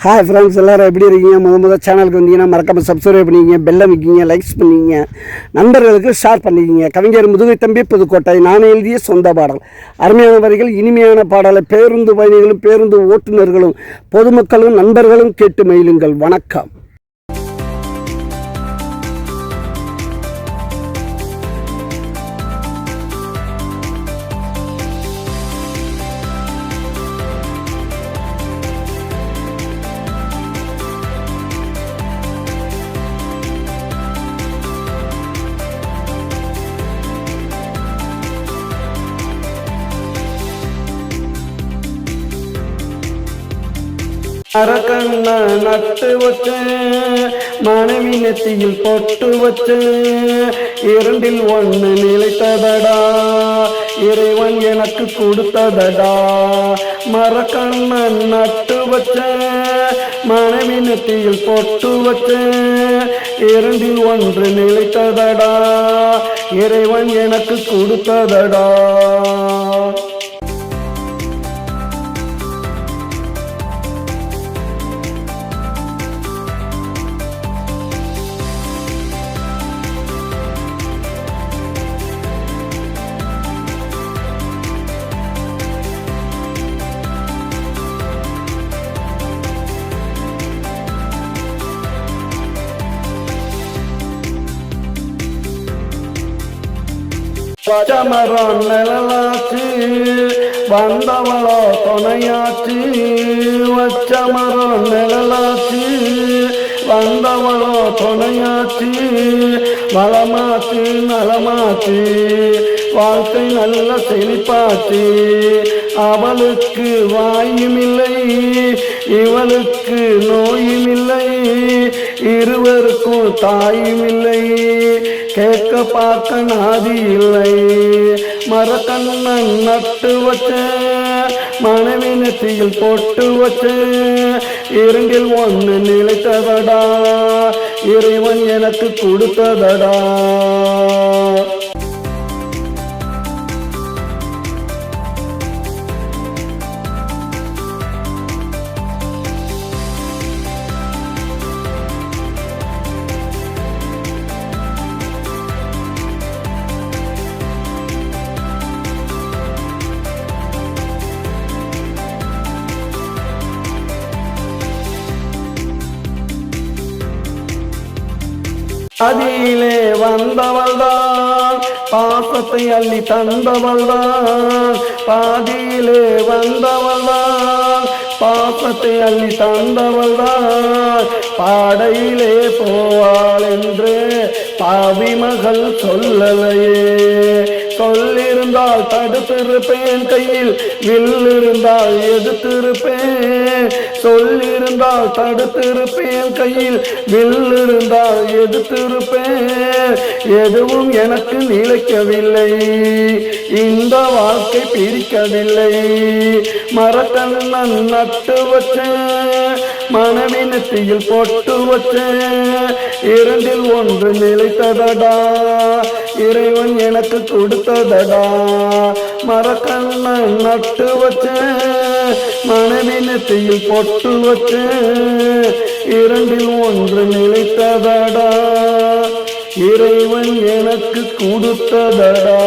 Hi friends, எல்லோரும் எப்படி இருக்கீங்க? முதல் சேனலுக்கு வந்தீங்கன்னா மறக்காமல் சப்ஸ்கிரைப் பண்ணிக்கிங்க, பெல் அமைக்கிங்க, லைக்ஸ் பண்ணிக்கிங்க, நண்பர்களுக்கு ஷேர் பண்ணிக்கிங்க. கவிஞர் முதுகை தம்பி புதுக்கோட்டை. நான் எழுதிய சொந்த பாடல். அருமையான வரிகள், இனிமையான பாடலை பேருந்து பயணிகளும் பேருந்து ஓட்டுநர்களும் பொதுமக்களும் நண்பர்களும் கேட்டு மகிழுங்கள். வணக்கம். அரக்கண்ண நட்டு வச்சு மனைவி நெத்தியில் பொட்டு வச்சு இரண்டில் ஒன்று நிலைத்ததடா, இறைவன் எனக்கு கொடுத்ததடா. மரக்கண்ணன் நட்டு வச்ச மனைவி நெத்தியில் பொட்டு வச்சு இரண்டில் ஒன்று நிலைத்ததடா, இறைவன் எனக்கு கொடுத்ததடா. பச்சமரம் நிழலாச்சு, வந்தவளோ துணையாச்சு. வச்சமரம் நிழலாச்சு, வந்தவளோ துணையாச்சு. வளமாச்சு நலமாச்சு, வாழ்க்கை நல்ல செழிப்பாச்சு. அவளுக்கு வாயுமில்லை, இவளுக்கு நோயுமில்லை, இருவருக்கும் தாயுமில்லை, கேட்க பார்க்க நாதி இல்லை. மரக்கண்ணன் நட்டு வச்ச மனைவி நெத்தியில் போட்டு வச்ச இரண்டில் ஒன்று நிலைத்ததடா, இறைவன் எனக்கு கொடுத்ததடா. அதிலே வந்தவள்தான் பாசத்தை அள்ளி தந்தவள்தான், பாதியிலே வந்தவள்தான் பாசத்தை அள்ளி தந்தவள்தான். பாடையிலே போவாள் என்று பாவி மகள் சொல்லலையே, சொல்லிருந்தால் தடுத்திருப்பேன், கையில் வில்லிருந்தால் எதிர்த்திருப்பேன். சொல்லிருந்தால் தடுத்திருப்பேன், கையில் வில்லிருந்தால் எதிர்த்திருப்பேன். எதுவும் எனக்கு நிலைக்கவில்லை, இந்த வாழ்க்கை பிரிக்கவில்லை. மரக்கண்ணன் நட்டு வச்சேன், மனைவி நெத்தியில் பொட்டு வச்சேன், இரண்டில் ஒன்று நிலைத்ததடா, இறைவன் எனக்கு கொடுத்ததடா. மரக்கண்ணன் நட்டு வச்சேன், மனைவி நெத்தியில் பொட்டு வச்சேன், இரண்டில் ஒன்று நிலைத்ததடா, இறைவன் எனக்கு கொடுத்ததடா.